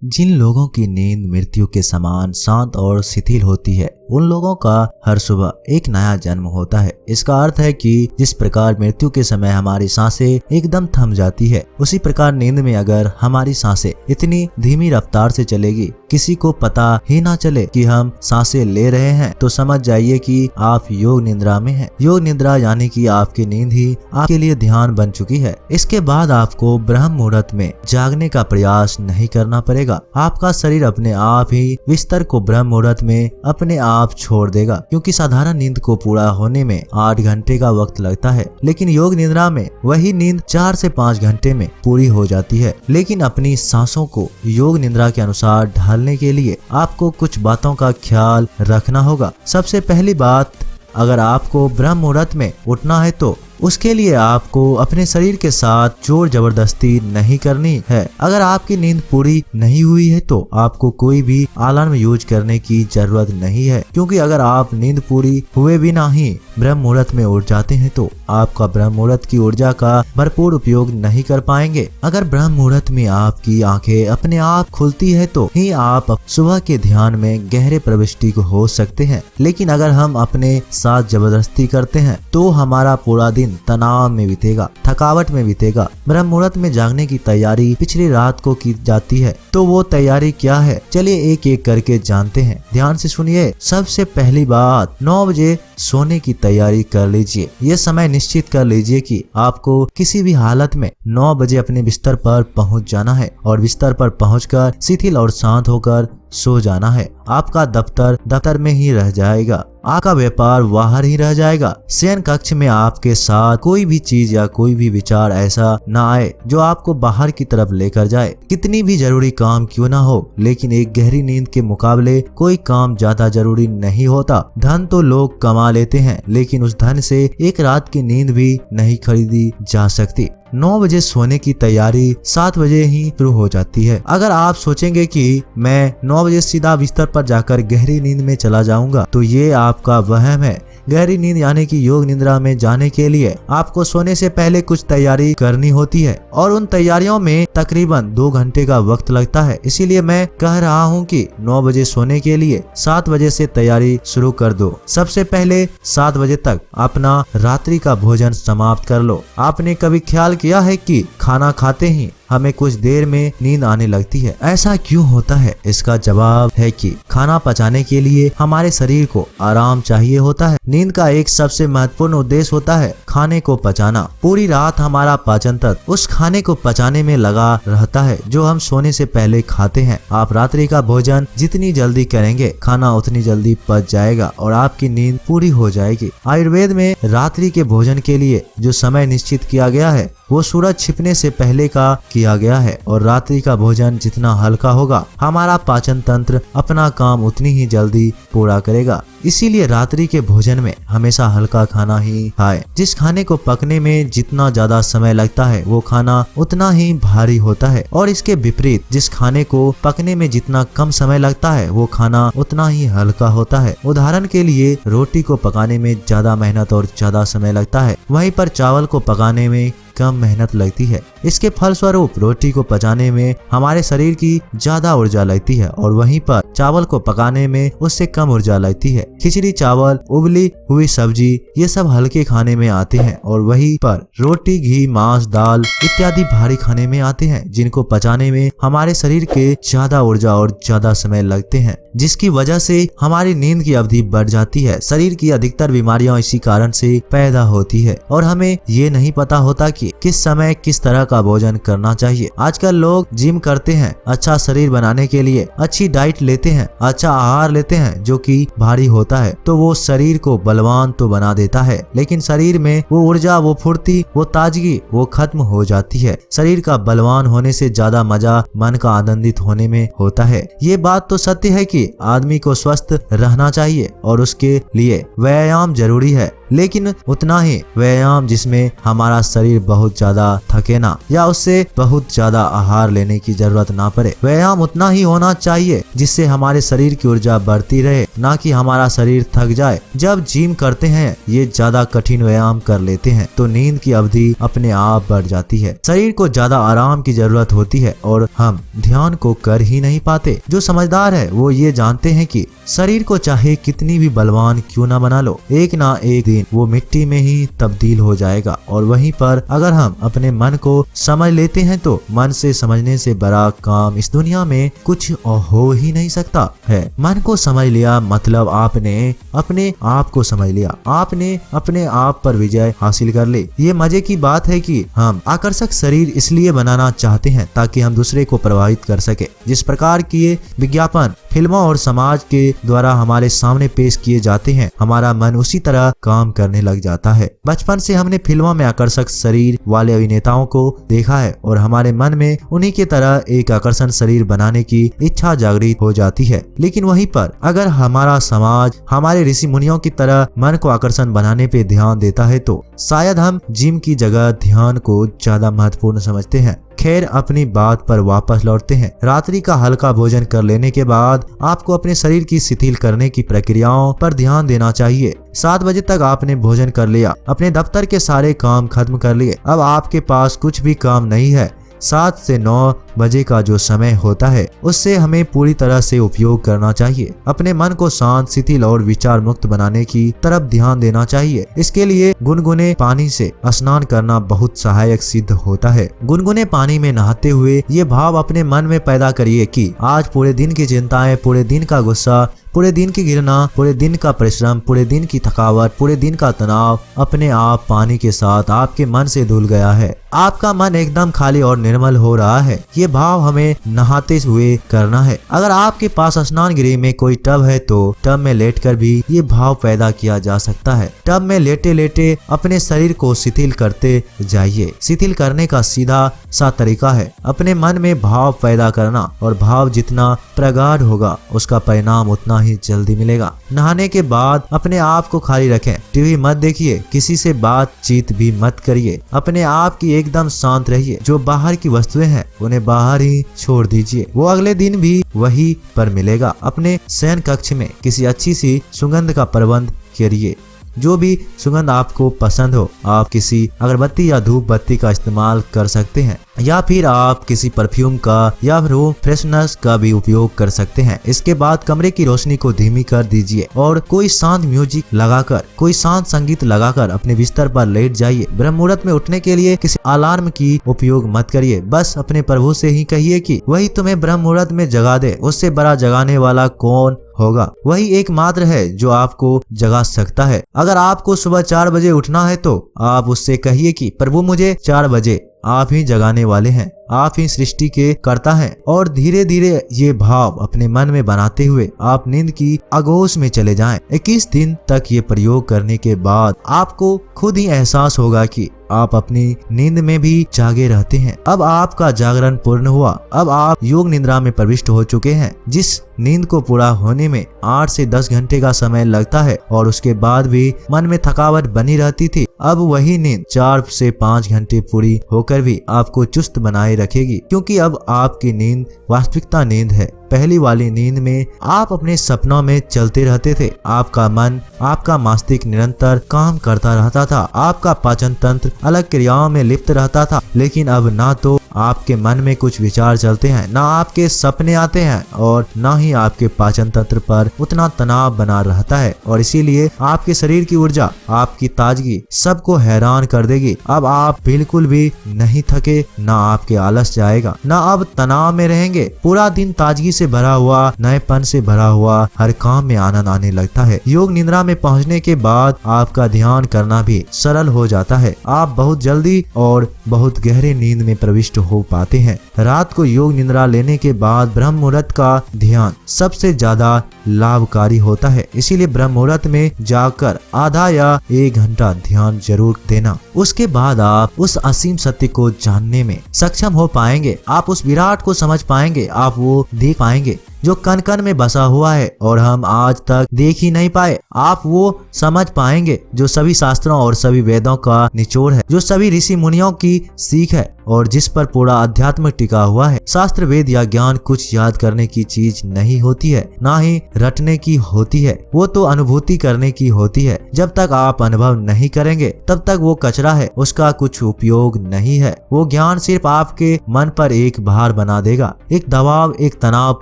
जिन लोगों की नींद मृत्यु के समान शांत और शिथिल होती है, उन लोगों का हर सुबह एक नया जन्म होता है। इसका अर्थ है कि जिस प्रकार मृत्यु के समय हमारी सांसें एकदम थम जाती है, उसी प्रकार नींद में अगर हमारी सांसें इतनी धीमी रफ्तार से चलेगी किसी को पता ही ना चले कि हम सांसें ले रहे हैं, तो समझ जाइए कि आप योग निद्रा में हैं। योग निद्रा यानी कि आपकी नींद ही आपके लिए ध्यान बन चुकी है। इसके बाद आपको ब्रह्म मुहूर्त में जागने का प्रयास नहीं करना पड़ेगा। आपका शरीर अपने आप ही बिस्तर को ब्रह्म मुहूर्त में अपने आप छोड़ देगा, क्योंकि साधारण नींद को पूरा होने में 8 घंटे का वक्त लगता है, लेकिन योग निद्रा में वही नींद 4 से 5 घंटे में पूरी हो जाती है। लेकिन अपनी सांसों को योग निद्रा के अनुसार ढालने के लिए आपको कुछ बातों का ख्याल रखना होगा। सबसे पहली बात, अगर आपको ब्रह्म मुहूर्त में उठना है तो उसके लिए आपको अपने शरीर के साथ जोर जबरदस्ती नहीं करनी है। अगर आपकी नींद पूरी नहीं हुई है तो आपको कोई भी अलार्म यूज करने की जरूरत नहीं है, क्योंकि अगर आप नींद पूरी हुए भी नहीं ब्रह्म मुहूर्त में उठ जाते हैं तो आपका ब्रह्म मुहूर्त की ऊर्जा का भरपूर उपयोग नहीं कर पाएंगे। अगर ब्रह्म मुहूर्त में आपकी आंखें अपने आप खुलती है तो ही आप सुबह के ध्यान में गहरे प्रविष्टि को हो सकते हैं, लेकिन अगर हम अपने साथ जबरदस्ती करते हैं तो हमारा पूरा दिन तनाव में बीतेगा, थकावट में बीतेगा। ब्रह्म मुहूर्त में जागने की तैयारी पिछली रात को की जाती है, तो वो तैयारी क्या है, चलिए एक एक करके जानते हैं। ध्यान से सुनिए। सबसे पहली बात, 9 बजे सोने की तैयारी कर लीजिए। ये समय निश्चित कर लीजिए कि आपको किसी भी हालत में 9 बजे अपने बिस्तर पर पहुंच जाना है और बिस्तर पर पहुंचकर शिथिल और शांत होकर सो जाना है। आपका दफ्तर में ही रह जाएगा, आपका व्यापार बाहर ही रह जाएगा। शयन कक्ष में आपके साथ कोई भी चीज या कोई भी विचार ऐसा ना आए जो आपको बाहर की तरफ लेकर जाए। कितनी भी जरूरी काम क्यों ना हो, लेकिन एक गहरी नींद के मुकाबले कोई काम ज्यादा जरूरी नहीं होता। धन तो लोग कमा लेते हैं, लेकिन उस धन से एक रात की नींद भी नहीं खरीदी जा सकती। 9 बजे सोने की तैयारी 7 बजे ही शुरू हो जाती है। अगर आप सोचेंगे कि मैं 9 बजे सीधा बिस्तर पर जाकर गहरी नींद में चला जाऊंगा, तो ये आपका वहम है। गहरी नींद यानी कि योग निद्रा में जाने के लिए आपको सोने से पहले कुछ तैयारी करनी होती है, और उन तैयारियों में तकरीबन 2 घंटे का वक्त लगता है। इसीलिए मैं कह रहा हूँ कि 9 बजे सोने के लिए 7 बजे से तैयारी शुरू कर दो। सबसे पहले 7 बजे तक अपना रात्रि का भोजन समाप्त कर लो। आपने कभी ख्याल किया है कि खाना खाते ही हमें कुछ देर में नींद आने लगती है? ऐसा क्यों होता है? इसका जवाब है कि खाना पचाने के लिए हमारे शरीर को आराम चाहिए होता है। नींद का एक सबसे महत्वपूर्ण उद्देश्य होता है खाने को पचाना। पूरी रात हमारा पाचन तंत्र उस खाने को पचाने में लगा रहता है जो हम सोने से पहले खाते हैं। आप रात्रि का भोजन जितनी जल्दी करेंगे, खाना उतनी जल्दी पच जाएगा और आपकी नींद पूरी हो जाएगी। आयुर्वेद में रात्रि के भोजन के लिए जो समय निश्चित किया गया है वो सूरज छिपने से पहले का किया गया है, और रात्रि का भोजन जितना हल्का होगा हमारा पाचन तंत्र अपना काम उतनी ही जल्दी पूरा करेगा। इसीलिए रात्रि के भोजन में हमेशा हल्का खाना ही खाएं। जिस खाने को पकने में जितना ज्यादा समय लगता है वो खाना उतना ही भारी होता है, और इसके विपरीत जिस खाने को पकने में जितना कम समय लगता है वो खाना उतना ही हल्का होता है। उदाहरण के लिए रोटी को पकाने में ज्यादा मेहनत और ज्यादा समय लगता है, वहीं पर चावल को पकाने में कम मेहनत लगती है। इसके फलस्वरूप रोटी को पचाने में हमारे शरीर की ज्यादा ऊर्जा लगती है, और वहीं पर चावल को पकाने में उससे कम ऊर्जा लगती है। खिचड़ी, चावल, उबली हुई सब्जी ये सब हल्के खाने में आते हैं, और वहीं पर रोटी, घी, मांस, दाल इत्यादि भारी खाने में आते हैं, जिनको पचाने में हमारे शरीर के ज्यादा ऊर्जा और ज्यादा समय लगते हैं, जिसकी वजह से हमारी नींद की अवधि बढ़ जाती है। शरीर की अधिकतर बीमारियां इसी कारण से पैदा होती है, और हमें ये नहीं पता होता कि किस समय किस तरह का भोजन करना चाहिए। आजकल लोग जिम करते हैं, अच्छा शरीर बनाने के लिए अच्छी डाइट लेते हैं, अच्छा आहार लेते हैं जो कि भारी होता है, तो वो शरीर को बलवान तो बना देता है, लेकिन शरीर में वो ऊर्जा, वो फुर्ती, वो ताजगी वो खत्म हो जाती है। शरीर का बलवान होने से ज्यादा मजा मन का आनंदित होने में होता है। ये बात तो सत्य है कि आदमी को स्वस्थ रहना चाहिए और उसके लिए व्यायाम जरूरी है, लेकिन उतना ही व्यायाम जिसमें हमारा शरीर बहुत ज्यादा थके ना या उससे बहुत ज्यादा आहार लेने की जरूरत ना पड़े। व्यायाम उतना ही होना चाहिए जिससे हमारे शरीर की ऊर्जा बढ़ती रहे, ना कि हमारा शरीर थक जाए। जब जिम करते हैं ये ज्यादा कठिन व्यायाम कर लेते हैं तो नींद की अवधि अपने आप बढ़ जाती है। शरीर को ज्यादा आराम की जरूरत होती है और हम ध्यान को कर ही नहीं पाते। जो समझदार है वो ये जानते हैं कि शरीर को चाहे कितनी भी बलवान क्यों ना बना लो, एक ना एक दिन वो मिट्टी में ही तब्दील हो जाएगा। और वहीं पर अगर हम अपने मन को समझ लेते हैं तो मन से समझने से बड़ा काम इस दुनिया में कुछ हो ही नहीं सकता है। मन को समझ लिया मतलब आपने अपने आप को समझ लिया, आपने अपने आप पर विजय हासिल कर ली। ये मजे की बात है कि हम आकर्षक शरीर इसलिए बनाना चाहते हैं ताकि हम दूसरे को प्रभावित कर सके। जिस प्रकार की ये विज्ञापन फिल्मों और समाज के द्वारा हमारे सामने पेश किए जाते हैं, हमारा मन उसी तरह काम करने लग जाता है। बचपन से हमने फिल्मों में आकर्षक शरीर वाले अभिनेताओं को देखा है और हमारे मन में उन्हीं की तरह एक आकर्षण शरीर बनाने की इच्छा जागृत हो जाती है। लेकिन वहीं पर अगर हमारा समाज हमारे ऋषि मुनियों की तरह मन को आकर्षण बनाने पे ध्यान देता है तो शायद हम जिम की जगह ध्यान को ज्यादा महत्वपूर्ण समझते हैं। खैर, अपनी बात पर वापस लौटते हैं। रात्रि का हल्का भोजन कर लेने के बाद आपको अपने शरीर की शिथिल करने की प्रक्रियाओं पर ध्यान देना चाहिए। 7 बजे तक आपने भोजन कर लिया, अपने दफ्तर के सारे काम खत्म कर लिए, अब आपके पास कुछ भी काम नहीं है। 7 से 9 बजे का जो समय होता है उससे हमें पूरी तरह से उपयोग करना चाहिए। अपने मन को शांत, शिथिल और विचार मुक्त बनाने की तरफ ध्यान देना चाहिए। इसके लिए गुनगुने पानी से स्नान करना बहुत सहायक सिद्ध होता है। गुनगुने पानी में नहाते हुए ये भाव अपने मन में पैदा करिए कि आज पूरे दिन की चिंताएं, पूरे दिन का गुस्सा, पूरे दिन की गिरना, पूरे दिन का परिश्रम, पूरे दिन की थकावट, पूरे दिन का तनाव अपने आप पानी के साथ आपके मन से धुल गया है। आपका मन एकदम खाली और निर्मल हो रहा है। ये भाव हमें नहाते हुए करना है। अगर आपके पास स्नान गृह में कोई टब है तो टब में लेटकर भी ये भाव पैदा किया जा सकता है। टब में लेटे लेटे अपने शरीर को शिथिल करते जाइए। शिथिल करने का सीधा सा तरीका है अपने मन में भाव पैदा करना, और भाव जितना प्रगाढ़ होगा उसका परिणाम उतना ही जल्दी मिलेगा। नहाने के बाद अपने आप को खाली रखें। टीवी मत देखिए, किसी से बातचीत भी मत करिए। अपने आप की एकदम शांत रहिए। जो बाहर की वस्तुएं हैं उन्हें बाहर ही छोड़ दीजिए, वो अगले दिन भी वही पर मिलेगा। अपने शयन कक्ष में किसी अच्छी सी सुगंध का प्रबंध करिए। जो भी सुगंध आपको पसंद हो, आप किसी अगरबत्ती या धूप बत्ती का इस्तेमाल कर सकते हैं, या फिर आप किसी परफ्यूम का या रूम फ्रेशनर्स का भी उपयोग कर सकते हैं। इसके बाद कमरे की रोशनी को धीमी कर दीजिए और कोई शांत म्यूजिक लगाकर, कोई शांत संगीत लगाकर अपने बिस्तर पर लेट जाइए। ब्रह्म मुहूर्त में उठने के लिए किसी अलार्म की उपयोग मत करिए। बस अपने प्रभु से ही कहिए कि वही तुम्हें ब्रह्म मुहूर्त में जगा दे। उससे बड़ा जगाने वाला कौन होगा? वही एकमात्र है जो आपको जगा सकता है। अगर आपको सुबह 4 बजे उठना है तो आप उससे कहिए कि प्रभु मुझे 4 बजे आप ही जगाने वाले हैं, आप ही सृष्टि के कर्ता हैं। और धीरे धीरे ये भाव अपने मन में बनाते हुए आप नींद की आगोश में चले जाएं। 21 दिन तक ये प्रयोग करने के बाद आपको खुद ही एहसास होगा कि आप अपनी नींद में भी जागे रहते हैं। अब आपका जागरण पूर्ण हुआ। अब आप योग निद्रा में प्रविष्ट हो चुके हैं। जिस नींद को पूरा होने में 8 से 10 घंटे का समय लगता है और उसके बाद भी मन में थकावट बनी रहती थी, अब वही नींद 4 से 5 घंटे पूरी होकर भी आपको चुस्त बनाए रखेगी, क्योंकि अब आपकी नींद वास्तविकता नींद है। पहली वाली नींद में आप अपने सपनों में चलते रहते थे। आपका मन, आपका मस्तिष्क निरंतर काम करता रहता था। आपका पाचन तंत्र अलग क्रियाओं में लिप्त रहता था। लेकिन अब ना तो आपके मन में कुछ विचार चलते हैं, ना आपके सपने आते हैं और ना ही आपके पाचन तंत्र पर उतना तनाव बना रहता है। और इसीलिए आपके शरीर की ऊर्जा, आपकी ताजगी सबको हैरान कर देगी। अब आप बिल्कुल भी नहीं थके, ना आपके आलस जाएगा, ना अब तनाव में रहेंगे। पूरा दिन ताजगी से भरा हुआ, नएपन से भरा हुआ, हर काम में आनंद आने लगता है। योग निद्रा में पहुंचने के बाद आपका ध्यान करना भी सरल हो जाता है। आप बहुत जल्दी और बहुत गहरे नींद में प्रविष्ट हो पाते हैं। रात को योग निद्रा लेने के बाद ब्रह्म मुहूर्त का ध्यान सबसे ज्यादा लाभकारी होता है। इसीलिए ब्रह्म मुहूर्त में जाकर आधा या 1 घंटा ध्यान जरूर देना। उसके बाद आप उस असीम सत्य को जानने में सक्षम हो पाएंगे। आप उस विराट को समझ पाएंगे। आप वो देख पाएंगे जो कण कण में बसा हुआ है और हम आज तक देख ही नहीं पाए। आप वो समझ पाएंगे जो सभी शास्त्रों और सभी वेदों का निचोड़ है, जो सभी ऋषि मुनियों की सीख है और जिस पर पूरा अध्यात्म टिका हुआ है। शास्त्र, वेद या ज्ञान कुछ याद करने की चीज नहीं होती है, ना ही रटने की होती है। वो तो अनुभूति करने की होती है। जब तक आप अनुभव नहीं करेंगे तब तक वो कचरा है, उसका कुछ उपयोग नहीं है। वो ज्ञान सिर्फ आपके मन पर एक भार बना देगा, एक दबाव, एक तनाव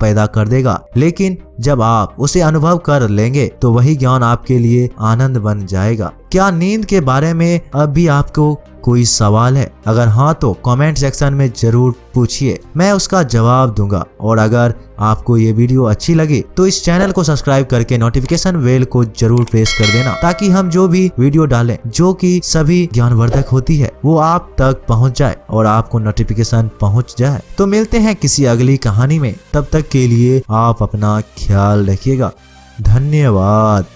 पैदा कर देगा। लेकिन जब आप उसे अनुभव कर लेंगे तो वही ज्ञान आपके लिए आनंद बन जाएगा। क्या नींद के बारे में अब भी आपको कोई सवाल है? अगर हाँ तो कमेंट सेक्शन में जरूर पूछिए, मैं उसका जवाब दूंगा। और अगर आपको ये वीडियो अच्छी लगी तो इस चैनल को सब्सक्राइब करके नोटिफिकेशन बेल को जरूर प्रेस कर देना, ताकि हम जो भी वीडियो डालें जो कि सभी ज्ञानवर्धक होती है वो आप तक पहुंच जाए और आपको नोटिफिकेशन पहुंच जाए। तो मिलते हैं किसी अगली कहानी में, तब तक के लिए आप अपना ख्याल रखिएगा। धन्यवाद।